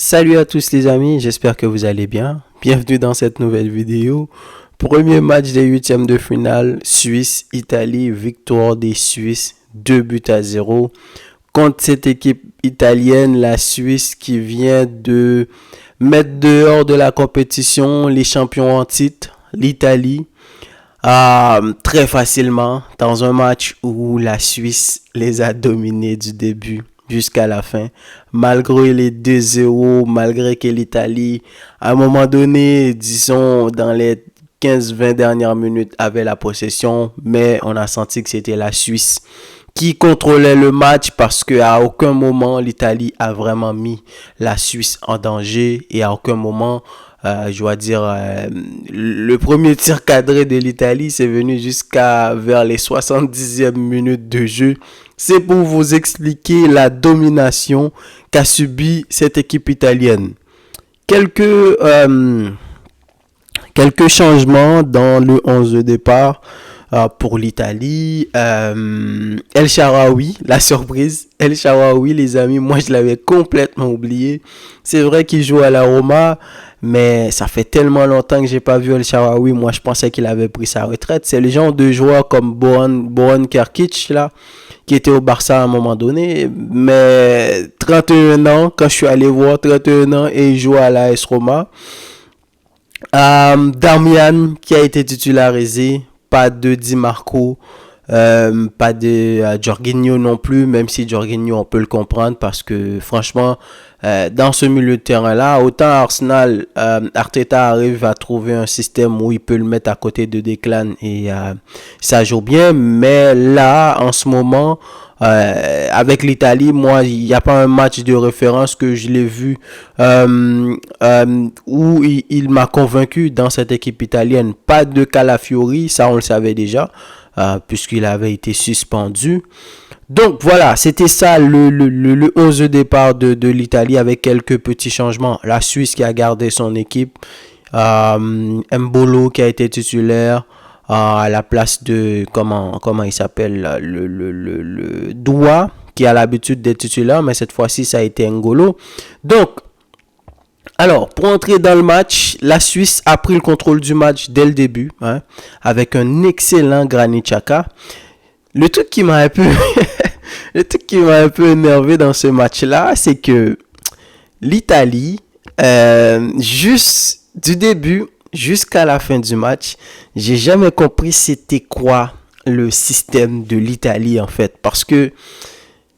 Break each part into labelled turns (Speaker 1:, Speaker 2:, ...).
Speaker 1: Salut à tous les amis, j'espère que vous allez bien. Bienvenue dans cette nouvelle vidéo. Premier match des huitièmes de finale, Suisse-Italie, victoire des Suisses, 2-0 contre cette équipe italienne, la Suisse qui vient de mettre dehors de la compétition les champions en titre, l'Italie, très facilement dans un match où la Suisse les a dominés du début jusqu'à la fin. Malgré les 2-0, malgré que l'Italie, à un moment donné, disons dans les 15-20 dernières minutes, avait la possession, mais on a senti que c'était la Suisse qui contrôlait le match parce qu'à aucun moment l'Italie a vraiment mis la Suisse en danger et à aucun moment je dois dire, le premier tir cadré de l'Italie, c'est venu jusqu'à vers les 70e minutes de jeu. C'est pour vous expliquer la domination qu'a subi cette équipe italienne. Quelques changements dans le 11 de départ pour l'Italie. El Shaarawy, la surprise. El Shaarawy, les amis, moi je l'avais complètement oublié. C'est vrai qu'il joue à la Roma, mais ça fait tellement longtemps que j'ai pas vu El Shaarawy. Moi je pensais qu'il avait pris sa retraite. C'est le genre de joueur comme Bojan Krkić là, qui était au Barça à un moment donné. Mais 31 ans, quand je suis allé voir, 31 ans et il joue à la AS Roma. Darmian qui a été titularisé, pas de Di Marco, pas de Jorginho non plus, même si Jorginho on peut le comprendre parce que franchement dans ce milieu de terrain là, autant Arsenal, Arteta arrive à trouver un système où il peut le mettre à côté de Declan et ça joue bien, mais là en ce moment avec l'Italie, moi, il n'y a pas un match de référence que je l'ai vu où il m'a convaincu dans cette équipe italienne. Pas de Calafiori, ça on le savait déjà, puisqu'il avait été suspendu. Donc voilà, c'était ça le 11 de départ de l'Italie avec quelques petits changements. La Suisse qui a gardé son équipe, Mbolo qui a été titulaire, à la place de comment il s'appelle le Doua qui a l'habitude d'être titulaire, mais cette fois-ci ça a été N'Golo. Donc alors pour entrer dans le match, la Suisse a pris le contrôle du match dès le début, avec un excellent Granit Xhaka. Le truc qui m'a un peu énervé dans ce match-là, c'est que l'Italie, juste du début jusqu'à la fin du match, j'ai jamais compris c'était quoi le système de l'Italie en fait. Parce que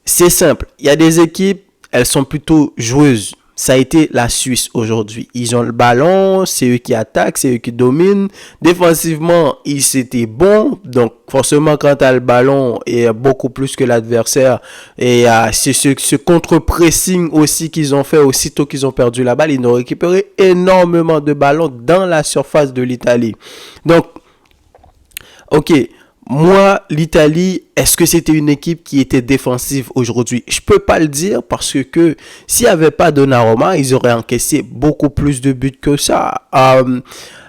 Speaker 1: c'est simple, il y a des équipes, elles sont plutôt joueuses. Ça a été la Suisse aujourd'hui. Ils ont le ballon, c'est eux qui attaquent, c'est eux qui dominent. Défensivement, ils étaient bons. Donc, forcément, quand tu as le ballon, et beaucoup plus que l'adversaire. Et c'est ce contre-pressing aussi qu'ils ont fait aussitôt qu'ils ont perdu la balle. Ils ont récupéré énormément de ballons dans la surface de l'Italie. Donc, ok. Moi, l'Italie, est-ce que c'était une équipe qui était défensive aujourd'hui? Je peux pas le dire parce que s'il n'y avait pas Donnarumma, ils auraient encaissé beaucoup plus de buts que ça.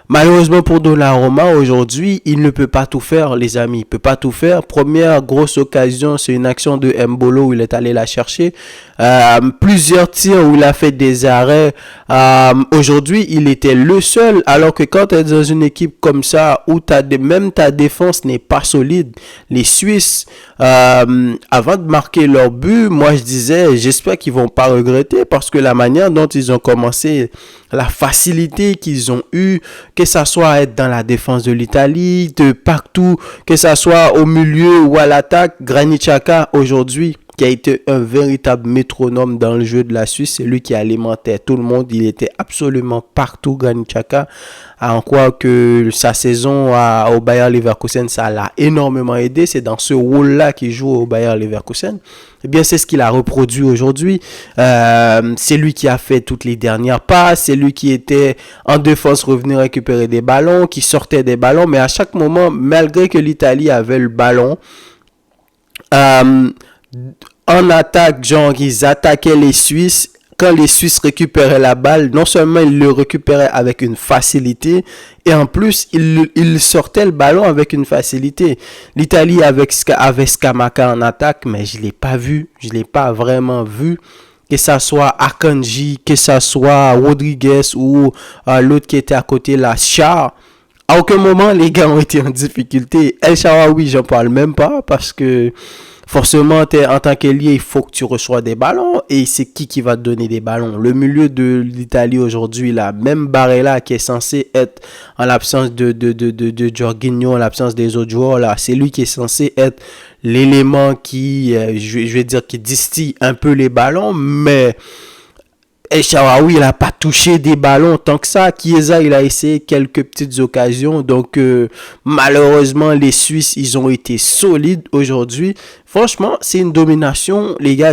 Speaker 1: Malheureusement pour Donnarumma, aujourd'hui, il ne peut pas tout faire, les amis. Il peut pas tout faire. Première grosse occasion, c'est une action de Mbolo où il est allé la chercher. Plusieurs tirs où il a fait des arrêts. Aujourd'hui, il était le seul. Alors que quand tu es dans une équipe comme ça, où même ta défense n'est pas solide, les Suisses, avant de marquer leur but, moi je disais, j'espère qu'ils vont pas regretter parce que la manière dont ils ont commencé, la facilité qu'ils ont eu, que ça soit à être dans la défense de l'Italie, de partout, que ça soit au milieu ou à l'attaque, Granit Xhaka aujourd'hui, qui a été un véritable métronome dans le jeu de la Suisse, c'est lui qui alimentait tout le monde, il était absolument partout, Granit Xhaka, en quoi que sa saison au Bayer Leverkusen, ça l'a énormément aidé, c'est dans ce rôle-là qu'il joue au Bayer Leverkusen, eh bien c'est ce qu'il a reproduit aujourd'hui, c'est lui qui a fait toutes les dernières passes, c'est lui qui était en défense, revenir récupérer des ballons, qui sortait des ballons, mais à chaque moment, malgré que l'Italie avait le ballon, en attaque, genre ils attaquaient les Suisses. Quand les Suisses récupéraient la balle, non seulement ils le récupéraient avec une facilité, et en plus ils sortaient le ballon avec une facilité. L'Italie avait Scamacca en attaque, mais je l'ai pas vu, je l'ai pas vraiment vu. que ça soit Akanji, que ça soit Rodriguez ou l'autre qui était à côté, là, Char. À aucun moment, les gars ont été en difficulté. El Shaarawy, j'en parle même pas parce que forcément, en tant qu'ailier, il faut que tu reçois des ballons. Et c'est qui va te donner des ballons? Le milieu de l'Italie aujourd'hui, là, même Barella qui est censé être en l'absence de Jorginho, en l'absence des autres joueurs, là, c'est lui qui est censé être l'élément qui, je vais dire, qui distille un peu les ballons, mais El Shaarawy, il n'a pas touché des ballons tant que ça. Chiesa, il a essayé quelques petites occasions. Donc, malheureusement, les Suisses, ils ont été solides aujourd'hui. Franchement, c'est une domination. Les gars,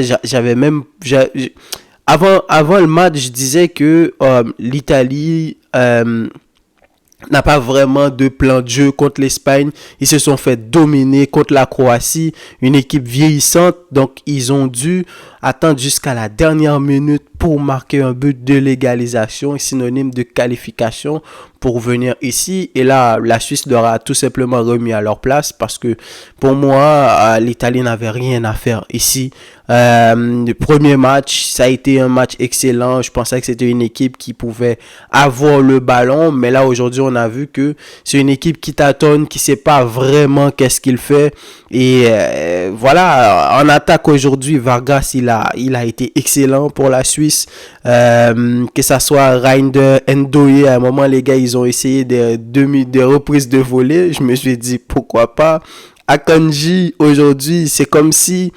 Speaker 1: avant le match, je disais que l'Italie n'a pas vraiment de plan de jeu contre l'Espagne. Ils se sont fait dominer contre la Croatie, une équipe vieillissante. Donc, ils ont dû attendre jusqu'à la dernière minute pour marquer un but de légalisation, synonyme de qualification pour venir ici. Et là, la Suisse leur a tout simplement remis à leur place parce que pour moi, l'Italie n'avait rien à faire ici. Le premier match, ça a été un match excellent. Je pensais que c'était une équipe qui pouvait avoir le ballon, mais là aujourd'hui, on a vu que c'est une équipe qui tâtonne, qui sait pas vraiment qu'est-ce qu'il fait. Et voilà, en attaque aujourd'hui, Vargas, il a été excellent pour la Suisse. Que ça soit Reinder, Ndoye, à un moment, les gars, ils ont essayé des reprises de volée. Je me suis dit, pourquoi pas. Akanji, aujourd'hui, c'est comme si...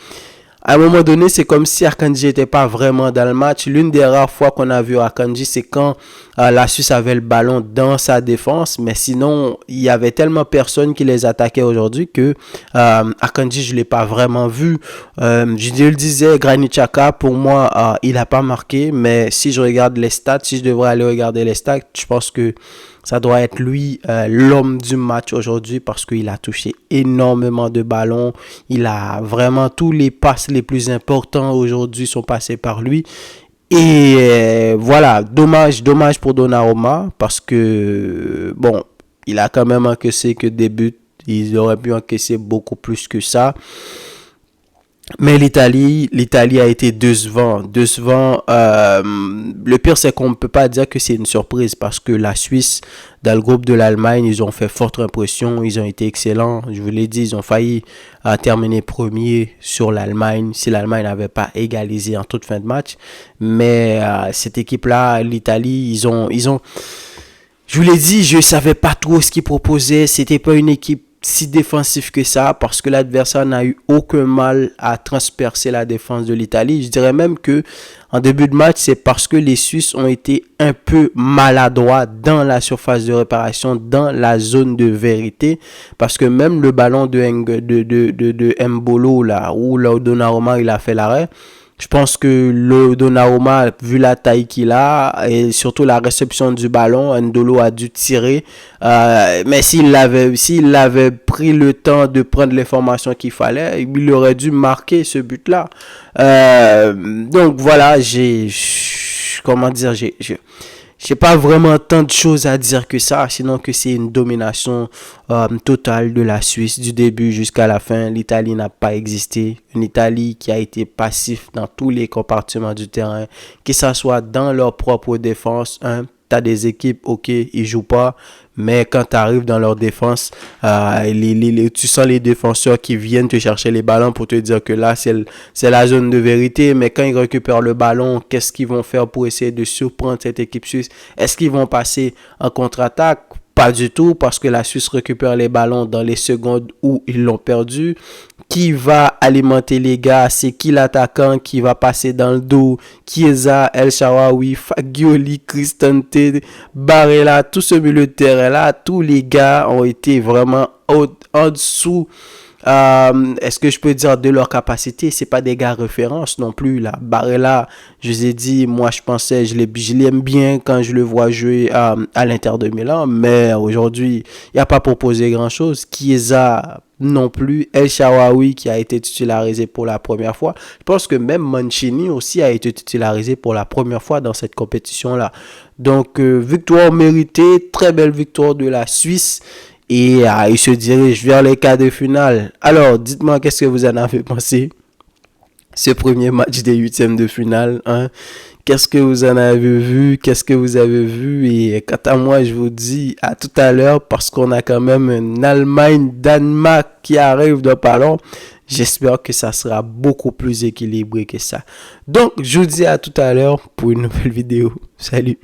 Speaker 1: À un moment donné, c'est comme si Akanji n'était pas vraiment dans le match. L'une des rares fois qu'on a vu Akanji, c'est quand la Suisse avait le ballon dans sa défense. Mais sinon, il y avait tellement personne qui les attaquait aujourd'hui que Akanji, je ne l'ai pas vraiment vu. Je le disais, Granit Xhaka, pour moi, il n'a pas marqué. Mais si je regarde les stats, si je devrais aller regarder les stats, je pense que ça doit être lui l'homme du match aujourd'hui parce qu'il a touché énormément de ballons. Il a vraiment tous les passes les plus importants aujourd'hui sont passés par lui. Et voilà, dommage pour Donnarumma parce que, bon, il a quand même encaissé que des buts. Il aurait pu encaisser beaucoup plus que ça. Mais l'Italie a été décevant. Le pire, c'est qu'on ne peut pas dire que c'est une surprise parce que la Suisse, dans le groupe de l'Allemagne, ils ont fait forte impression. Ils ont été excellents. Je vous l'ai dit, ils ont failli terminer premier sur l'Allemagne si l'Allemagne n'avait pas égalisé en toute fin de match. Mais cette équipe-là, l'Italie, ils ont... Je vous l'ai dit, je ne savais pas trop ce qu'ils proposaient. C'était pas une équipe si défensif que ça parce que l'adversaire n'a eu aucun mal à transpercer la défense de l'Italie. Je dirais même que en début de match, c'est parce que les Suisses ont été un peu maladroits dans la surface de réparation, dans la zone de vérité, parce que même le ballon de Mbolo là où Donnarumma il a fait l'arrêt. Je pense que le Donnarumma, vu la taille qu'il a et surtout la réception du ballon, Ndolo a dû tirer. Mais s'il avait pris le temps de prendre les formations qu'il fallait, il aurait dû marquer ce but-là. Donc voilà, j'ai pas vraiment tant de choses à dire que ça, sinon que c'est une domination totale de la Suisse du début jusqu'à la fin. L'Italie n'a pas existé. Une Italie qui a été passif dans tous les compartiments du terrain, que ça soit dans leur propre défense. Tu as des équipes, ok, ils jouent pas, mais quand tu arrives dans leur défense, tu sens les défenseurs qui viennent te chercher les ballons pour te dire que là, c'est la zone de vérité. Mais quand ils récupèrent le ballon, qu'est-ce qu'ils vont faire pour essayer de surprendre cette équipe suisse? Est-ce qu'ils vont passer en contre-attaque? Pas du tout, parce que la Suisse récupère les ballons dans les secondes où ils l'ont perdu. Qui va alimenter les gars? C'est qui l'attaquant qui va passer dans le dos? Chiesa, El Shaarawy, Fagioli, Cristante, Barella, tout ce milieu de terrain-là, tous les gars ont été vraiment en dessous. Est-ce que je peux dire de leur capacité? C'est pas des gars références non plus là. Barella, je vous ai dit, moi je pensais, je l'aime bien quand je le vois jouer à l'Inter de Milan, mais aujourd'hui il n'y a pas proposé grand chose. Chiesa non plus. El Shaarawy qui a été titularisé pour la première fois. Je pense que même Mancini aussi a été titularisé pour la première fois dans cette compétition là. Donc victoire méritée, très belle victoire de la Suisse. Et il se dirige vers les quarts de finale. Alors, dites-moi qu'est-ce que vous en avez pensé. ce premier match des huitièmes de finale, hein. Qu'est-ce que vous en avez vu? Qu'est-ce que vous avez vu? Et quant à moi, je vous dis à tout à l'heure parce qu'on a quand même une Allemagne-Danemark qui arrive de pas long. J'espère que ça sera beaucoup plus équilibré que ça. Donc, je vous dis à tout à l'heure pour une nouvelle vidéo. Salut!